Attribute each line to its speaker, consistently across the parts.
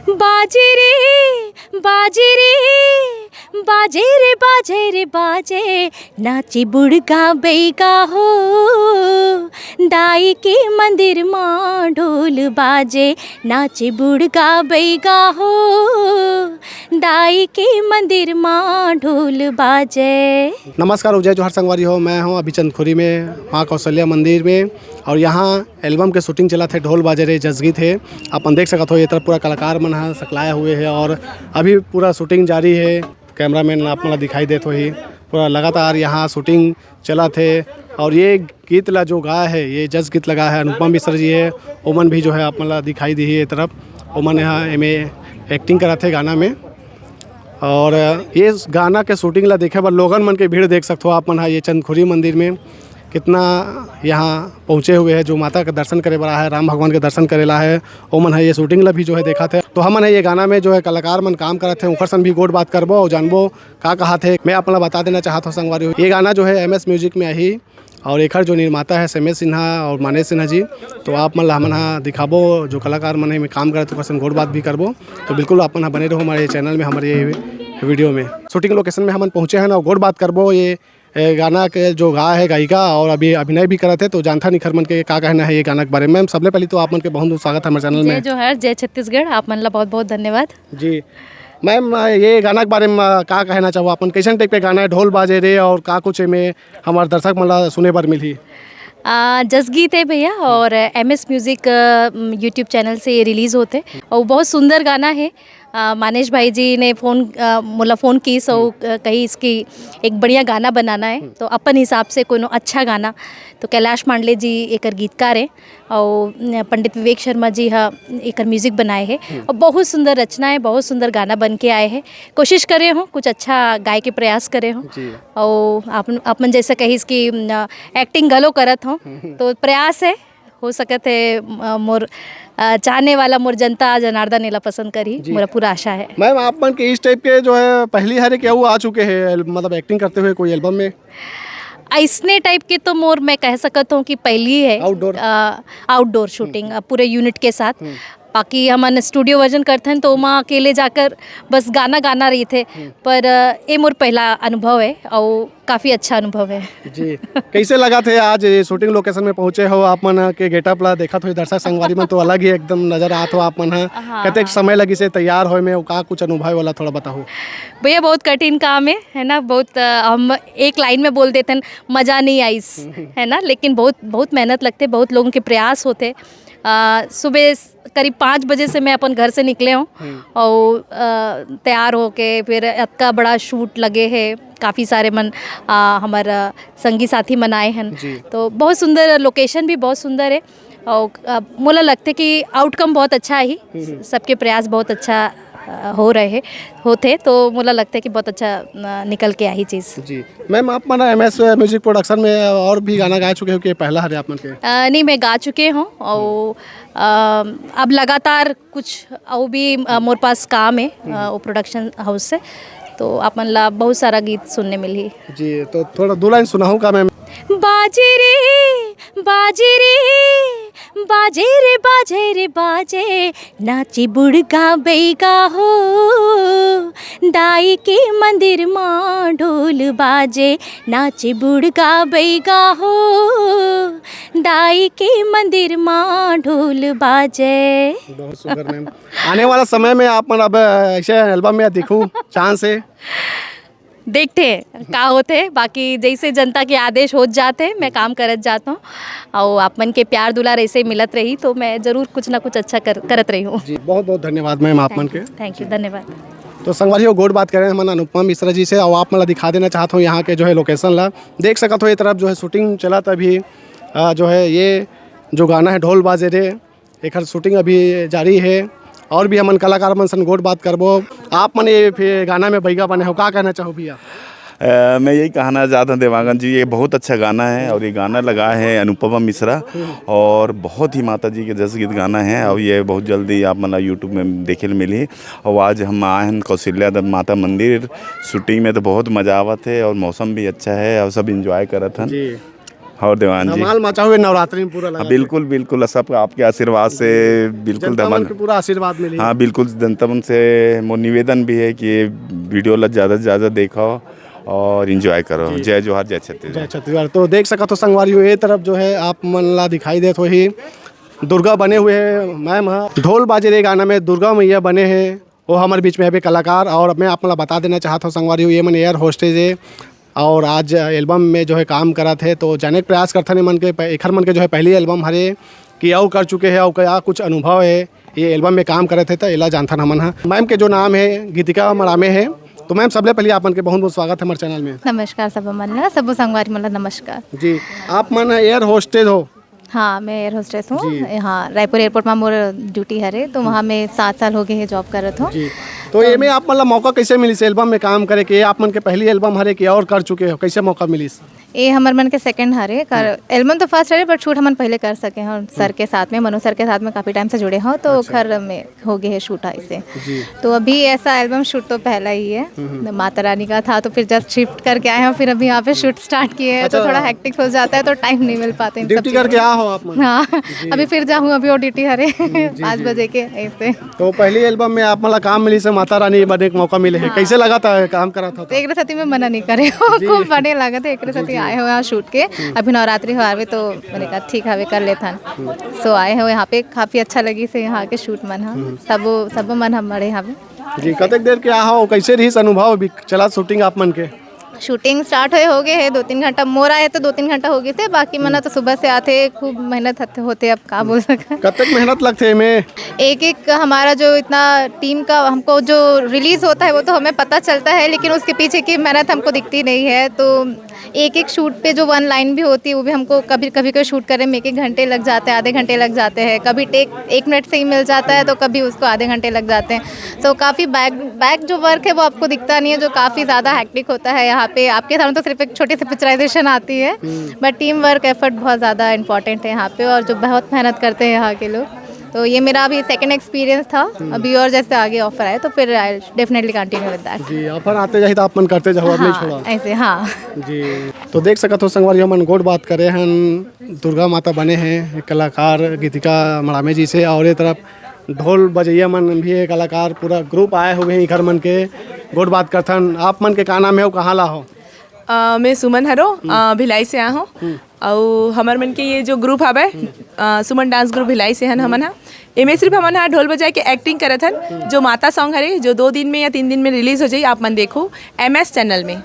Speaker 1: बाजे रे बाजे रे बाजे रे बाजे रे बाजे नाची बुड़गा बैगा हो दाई के मंदिर माँ ढोल बाजे नाची बुड़गा बैगा हो दाई के मंदिर माँ ढोल बाजे।
Speaker 2: नमस्कार, जय जोहार संगवारी हो। मैं हूँ अभी चंदखुरी में माँ कौशल्या मंदिर में और यहाँ एल्बम के शूटिंग चला थे, ढोल बाजे रे जसगीत है। अपन देख सकते हो ये तरफ पूरा कलाकार मन है सकलाए हुए है और अभी पूरा शूटिंग जारी है। कैमरामैन आप मला दिखाई देते ही पूरा लगातार यहाँ शूटिंग चला थे। और ये गीत ला जो गाया है ये जस गीत लगा है अनुपम मिश्र जी है। ओमन भी जो है आप मला दिखाई दी है ये तरफ। ओमन यहाँ एक्टिंग करा थे गाना में और ये गाना के शूटिंग ला देखे बर लोगन मन के भीड़ देख सकते हो आप मन। ये चंदखुरी मंदिर में कितना यहाँ पहुँचे हुए हैं जो माता का दर्शन करे बड़ा है, राम भगवान के दर्शन करेला है। ओमन है ये शूटिंग ला भी जो है देखा थे। तो हमन है ये गाना में जो है कलाकार मन काम करते हैं उनकर सन भी गोट बात करबो और जानबो का कहा थे। मैं अपना बता देना चाहता हूँ संगवारी, ये गाना जो है MS म्यूजिक में आई और एक जो निर्माता है समेश सिन्हा और मानेश सिन्हा जी। तो आप मन हमन दिखाबो जो कलाकार मन में काम करे तो सन गोट बात भी करबो। तो बिल्कुल आप मन बने रहो हमारे चैनल में, हमारे ये वीडियो में। शूटिंग लोकेशन में हमन पहुँचे हैं ना, गोट बात करबो ये गाना के जो गा है गायिका और अभी अभिनय भी करते तो जानता निखर मन के का कहना है ये गाना के बारे में। मैम सबसे पहले तो आप मन के बहुत बहुत स्वागत है हमारे चैनल में।
Speaker 1: जय जोहार, जय छत्तीसगढ़। आप मन ला बहुत बहुत धन्यवाद जी।
Speaker 2: मैम ये गाना के बारे में का कहना चाहो अपन, कैसन टाइप के गाना है, ढोल बाजे रे और का कुछ में हमारे दर्शक मन सुने बर मिली?
Speaker 1: जसगीत है भैया और MS म्यूज़िक यूट्यूब चैनल से ये रिलीज़ होते और बहुत सुंदर गाना है। मानेश भाई जी ने फ़ोन की सो कही इसकी एक बढ़िया गाना बनाना है तो अपन हिसाब से कोनो अच्छा गाना तो कैलाश मांडले जी एक गीतकार है और पंडित विवेक शर्मा जी एक म्यूज़िक बनाए हैं और बहुत सुंदर रचना है, बहुत सुंदर गाना बन के आए हैं। कोशिश करे हो कुछ अच्छा गाय के प्रयास करे हो और अपन जैसा कही इसकी एक्टिंग गलो करत हो तो प्रयास है हो सकत है मोर चाहने वाला मोर जनता जनार्दन नेला पसंद करी, मेरा पूरा आशा है।
Speaker 2: मैम आप मन के इस टाइप के जो है पहली हारे क्या वो आ चुके हैं मतलब एक्टिंग करते हुए कोई एल्बम में
Speaker 1: ऐसने टाइप के तो मोर मैं कह सकता हूँ कि पहली है आउटडोर शूटिंग पूरे यूनिट के साथ। बाकी हम स्टूडियो वर्जन करते हैं तो वहाँ अकेले जाकर बस गाना रही थे पर ये मोर पहला अनुभव है और काफ़ी अच्छा अनुभव है
Speaker 2: जी। कैसे लगा थे आज ये शूटिंग लोकेशन में पहुँचे हो आप मन के गेटअप ला देखा तो दर्शक संगवारी में तो अलग ही एकदम नजर आत हो आप मन कहते समय लगी से तैयार होए में का कुछ अनुभव वाला थोड़ा बताओ
Speaker 1: भैया। बहुत कठिन काम है ना, बहुत हम एक लाइन में बोल देते हैं मज़ा नहीं आई है ना, लेकिन बहुत मेहनत लगते, बहुत लोगों के प्रयास होते। सुबह करीब 5 बजे से मैं अपन घर से निकले हूँ और तैयार होके फिर इतना बड़ा शूट लगे है, काफ़ी सारे हमारा संगी साथी मन आए हैं तो बहुत सुंदर लोकेशन भी बहुत सुंदर है और मुझे लगता है कि आउटकम बहुत अच्छा ही, सबके प्रयास बहुत अच्छा हो रहे होते तो मुझे लगता है कि बहुत अच्छा निकल के आई चीज़
Speaker 2: जी। मैम आप मन MS म्यूजिक प्रोडक्शन में और भी गाना गा चुके हो कि पहला है आप मन के?
Speaker 1: नहीं, मैं गा चुके हूँ और अब लगातार कुछ और भी मोर पास काम है वो प्रोडक्शन हाउस से तो आप मन ला बहुत सारा गीत सुनने मिली
Speaker 2: जी। तो थोड़ा 2 लाइन सुनाऊँ का मैम?
Speaker 1: बाजे रे बाजे रे बाजे रे बाजे रे बाजे नाची बुड़गा बैगा हो दाई के मंदिर माँ ढोल बाजे नाची बुड़गा बैगा हो दाई के मंदिर माँ ढोल बाजे।
Speaker 2: बहुत सुंदर मैम। आने वाला समय में आप मन अब ऐसे एल्बम में दिखूं चांस है?
Speaker 1: देखते हैं का होते हैं, बाकी जैसे जनता के आदेश हो जाते हैं मैं काम करत जाता हूँ और आप मन के प्यार दुलार ऐसे मिलत रही तो मैं ज़रूर कुछ ना कुछ अच्छा करत रही हूँ
Speaker 2: जी। बहुत बहुत धन्यवाद मैम आप मन के।
Speaker 1: थैंक यू, धन्यवाद।
Speaker 2: तो संगवारी गोट बात करें हम अनुपम मिश्रा जी से और आप मला दिखा देना चाहता हूँ यहाँ के जो है लोकेशन ला देख सकते हो। ये तरफ जो है शूटिंग चला तभी जो है ये जो गाना है ढोल बाजे रे एक शूटिंग अभी जारी है और भी हमन कलाकार मन सन गोट बात करबो। आप मन ये फिर गाना में बैगा बने हो का कहना चाहो भैया?
Speaker 3: मैं यही कहना चाहता हूँ देवांगन जी, ये बहुत अच्छा गाना है और ये गाना लगा है अनुपमा मिश्रा और बहुत ही माता जी के जस गीत गाना है और ये बहुत जल्दी आप मतलब यूट्यूब में देखे मिली। और आज हम आए हैं कौशल्या माता मंदिर शूटिंग में तो बहुत मज़ा आवत है और मौसम भी अच्छा है और सब इंजॉय करत हैं। और देवान जी
Speaker 2: धमाल मचा हुए नवरात्रि में पूरा लगा।
Speaker 3: हाँ, बिल्कुल बिल्कुल सब आपके आशीर्वाद से बिल्कुल
Speaker 2: जनता मन
Speaker 3: धमाल।
Speaker 2: के पूरा आशीर्वाद मिली।
Speaker 3: हाँ बिल्कुल, जनता मन से मोर निवेदन भी है कि ये वीडियो ला ज़्यादा से ज़्यादा देखो और एंजॉय करो। जय जोहार, जय छत्तीसगढ़।
Speaker 2: जय छत्तीसगढ़। तो देख सका तो संगवारियों ये तरफ जो है आप मन ला दिखाई देत होही दुर्गा बने हुए हैं। मैम हाँ ढोल बाजे रे गाना में दुर्गा मैया बने हैं, वो हमारे बीच में है भी कलाकार। और मैं आप मन ला बता देना चाहता हूँ संगवारियों, ये मन एयर होस्टेज है और आज एल्बम में जो है काम करा थे। तो जाने के प्रयास करते मन के एखर मन के जो है पहली एल्बम हरे कि और कर चुके हैं और क्या कुछ अनुभव है ये एल्बम में काम करे थे तो एला जानथन हमन हाँ। मैम के जो नाम है गीतिका मरामे है। तो मैम सबले पहले आप मन के बहुत बहुत स्वागत है हमारे चैनल में।
Speaker 1: नमस्कार सब मन ला, सब संगवारी मन ला नमस्कार।
Speaker 2: जी आप मन एयर होस्टेज हो।
Speaker 1: हाँ मैं एयर होस्टेस हूँ। यहाँ रायपुर एयरपोर्ट में मोर ड्यूटी हरे, तो वहाँ मैं 7 साल हो गए हैं जॉब करत हूँ।
Speaker 2: जी तो ये में आप मतलब मौका कैसे मिली एल्बम में काम करे के? आप मन के पहली एल्बम हरे कि और कर चुके हो, कैसे मौका मिली?
Speaker 1: ये हमार मन के सेकंड हरे कर एल्बम तो फर्स्ट हरे, बट शूट हमन पहले कर सके हैं सर के साथ में, मनु सर के साथ में काफ़ी टाइम से जुड़े हो, तो घर में हो गए है शूट ऐसे। तो अभी ऐसा एल्बम शूट तो पहला ही है, माता रानी का था, तो फिर जस्ट शिफ्ट करके आए हैं, फिर अभी यहाँ पे शूट स्टार्ट किए हैं। तो थोड़ा हेक्टिक हो जाता है, तो टाइम नहीं मिल पाते इन सब
Speaker 2: ड्यूटी करके आ हो आप मन?
Speaker 1: हाँ अभी फिर जाऊँ अभी और ड्यूटी हरे 5 बजे के ऐसे।
Speaker 2: तो पहली एल्बम में आप मतलब काम मिली से माता रानी बने का मौका मिले है, कैसे लगा था काम करा था?
Speaker 1: तो एक सती में मना नहीं करे खूब बड़े लगा थे। एक सती आए हुए यहाँ शूट के, अभी नवरात्रि हो आवे तो मैंने कहा ठीक है कर लेथन। सो आए हो यहाँ पे, काफ़ी अच्छा लगी से यहाँ के शूट मन हाँ सब मन हम बड़े यहाँ पे।
Speaker 2: जी कतक देर के आ हो, कैसे रही अनुभव अभी चला शूटिंग आप मन के?
Speaker 1: शूटिंग स्टार्ट हो गए है 2-3 घंटा, मोर आए तो 2-3 घंटा हो गए थे, बाकी मना तो सुबह से आते, खूब मेहनत होते, अब का बोल सका।
Speaker 2: कतक मेहनत लगते में?
Speaker 1: एक हमारा जो इतना टीम का हमको जो रिलीज होता है वो तो हमें पता चलता है, लेकिन उसके पीछे की मेहनत हमको दिखती नहीं है। तो एक शूट पे जो 1 लाइन भी होती है वो भी हमको कभी शूट करने में 1 घंटे लग जाते हैं, आधे घंटे लग जाते हैं, कभी टेक 1 मिनट से ही मिल जाता है, तो कभी उसको आधे घंटे लग जाते हैं। तो काफ़ी बैक जो वर्क है वो आपको दिखता नहीं है, जो काफ़ी ज़्यादा हैक्टिक होता है यहाँ पे। आपके सामने तो सिर्फ एक छोटी सी पिक्चराइजेशन आती है, बट टीम वर्क एफर्ट बहुत ज़्यादा इंपॉर्टेंट है यहाँ पे, और जो बहुत मेहनत करते हैं यहाँ के लोग। तो ये मेरा अभी सेकंड एक्सपीरियंस था, अभी और जैसे आगे ऑफर आए तो फिर I definitely continue with that.
Speaker 2: जी ऑफर आते जाए तो आप मन करते जाओ, नहीं छोड़ा
Speaker 1: ऐसे। हाँ
Speaker 2: जी तो देख सकत हो संगवारी हमन गोड बात करे हैं दुर्गा माता बने हैं कलाकार गीतिका मड़ामे जी से, और ये तरफ ढोल बजैया मन भी है कलाकार, पूरा ग्रुप आए हुए हैं इधर मन के गोड बात करथन। आप मन के का नाम है वो कहाँ ला हो?
Speaker 4: मैं सुमन हरो भिलाई से आ हूँ, और हमार मन के ये जो ग्रुप हवे सुमन डांस ग्रुप भिलाई से हन हमन हा। एमे सिर्फ हमन हा ढोल बजाए के एक्टिंग करत हन, जो माता सॉन्ग हरे जो 2 दिन में या 3 दिन में रिलीज हो जाए, आप मन देखो MS चैनल में।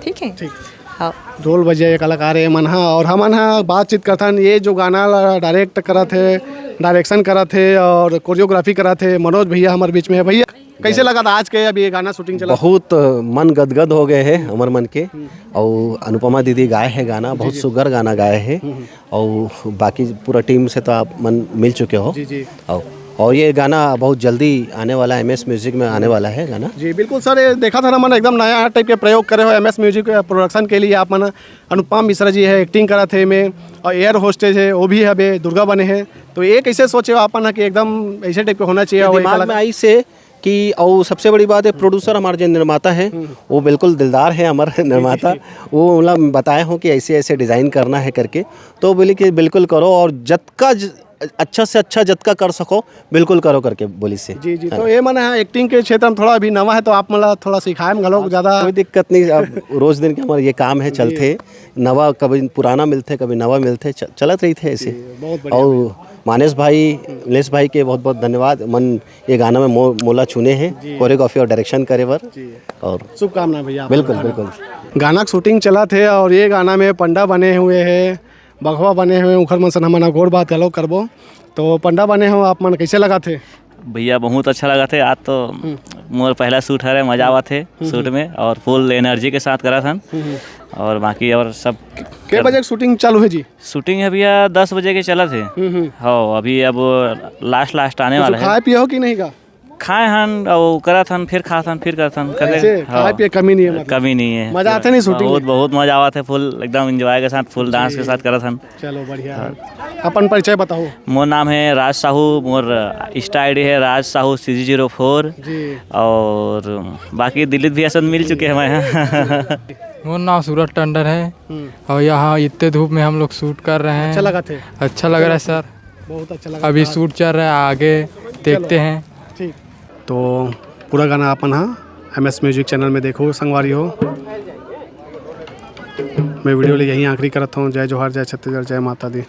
Speaker 4: ठीक है, हाँ
Speaker 2: ढोल बजैया कलाकार है मन हा, और हमन हा बातचीत करथन। ये जो गाना डायरेक्ट करत है, डायरेक्शन करत है और कोरियोग्राफी करत है मनोज भैया हमारे बीच में है। भैया कैसे लगा था आज के अभी ये गाना शूटिंग चला?
Speaker 5: बहुत मन गदगद हो गए हैं हमारे मन के, और अनुपमा दीदी गाए हैं गाना, बहुत सुगर गाना गाए हैं, और बाकी पूरा टीम से तो आप मन मिल चुके हो।
Speaker 2: जी
Speaker 5: और ये गाना बहुत जल्दी आने वाला है, MS म्यूजिक में आने वाला है गाना।
Speaker 2: जी बिल्कुल सर, ये देखा था ना मन एकदम नया टाइप के प्रयोग करे हो MS म्यूजिक प्रोडक्शन के लिए। आप मन अनुपम मिश्रा जी है एक्टिंग करा थे में, और एयर होस्टेज है वो भी है दुर्गा बने हैं। तो ये कैसे सोचे हो अपन कि एकदम ऐसे टाइप के होना चाहिए?
Speaker 5: दिमाग में आई से कि, और सबसे बड़ी बात है प्रोड्यूसर हमारे जो निर्माता है वो बिल्कुल दिलदार है हमारे निर्माता, वो मतलब बताए हो कि ऐसे ऐसे डिज़ाइन करना है करके, तो बोली कि बिल्कुल करो, और जतका अच्छा से अच्छा जतका कर सको बिल्कुल करो करके बोली से।
Speaker 2: जी तो ये मन है एक्टिंग के क्षेत्र में थोड़ा अभी नवा है, तो आप मतलब थोड़ा सिखाए में गलो ज़्यादा
Speaker 5: कोई दिक्कत नहीं। अब रोज दिन के हमारे ये काम है, चलते नवा, कभी पुराना मिलते कभी नवा मिलते, चलत रही थे ऐसे। और मानेश भाई के बहुत बहुत धन्यवाद, मन ये गाना में मोला चुने हैं कोरियोग्राफी और डायरेक्शन करे बर, और
Speaker 2: शुभकामनाएं भैया।
Speaker 5: बिल्कुल
Speaker 2: गाना शूटिंग चला थे, और ये गाना में पंडा बने हुए हैं, बघवा बने हुए, उखर मन से हमन गोड़ बात गलो करबो। तो पंडा बने हो आप मन कैसे लगा थे?
Speaker 6: भैया बहुत अच्छा लगा थे, आज तो मोर पहला शूट है, मजा आवा थे शूट में, और फुल एनर्जी के साथ करा था, और बाकी और सब।
Speaker 2: कितने बजे शूटिंग चालू है जी?
Speaker 6: शूटिंग है भैया 10 बजे के चला थे। हाँ अभी अब लास्ट आने वाला है।
Speaker 2: खाए पिए हो कि नहीं का?
Speaker 6: खाए हन और करा था, फिर खा था, फिर कर था,
Speaker 2: खाए पिए कमी नहीं है मतलब?
Speaker 6: कमी नहीं है,
Speaker 2: मजा आते नहीं शूटिंग?
Speaker 6: बहुत मजा आवा थे, फुल एकदम एंजॉय के साथ, फुल डांस के साथ करा था।
Speaker 2: चलो बढ़िया है। अपन परिचय बताओ।
Speaker 6: मोर नाम है राज साहू, मोर इंस्टा ID है राज साहू CG04, और बाकी दिलीप भैया सब मिल चुके हैं हमारे यहाँ।
Speaker 7: मोर नाम सूरज टंडन है और यहाँ इतने धूप में हम लोग शूट कर रहे हैं।
Speaker 2: अच्छा लगा थे?
Speaker 7: अच्छा लग रहा है सर।
Speaker 2: बहुत अच्छा लगा।
Speaker 7: अभी शूट चल रहा है, आगे देखते हैं।
Speaker 2: ठीक, तो पूरा गाना अपन हाँ MS म्यूजिक चैनल में देखो संगवारी हो। मैं वीडियो ले यहीं आखिरी करता हूँ। जय जोहार, जय छत्तीसगढ़, जय माता दी।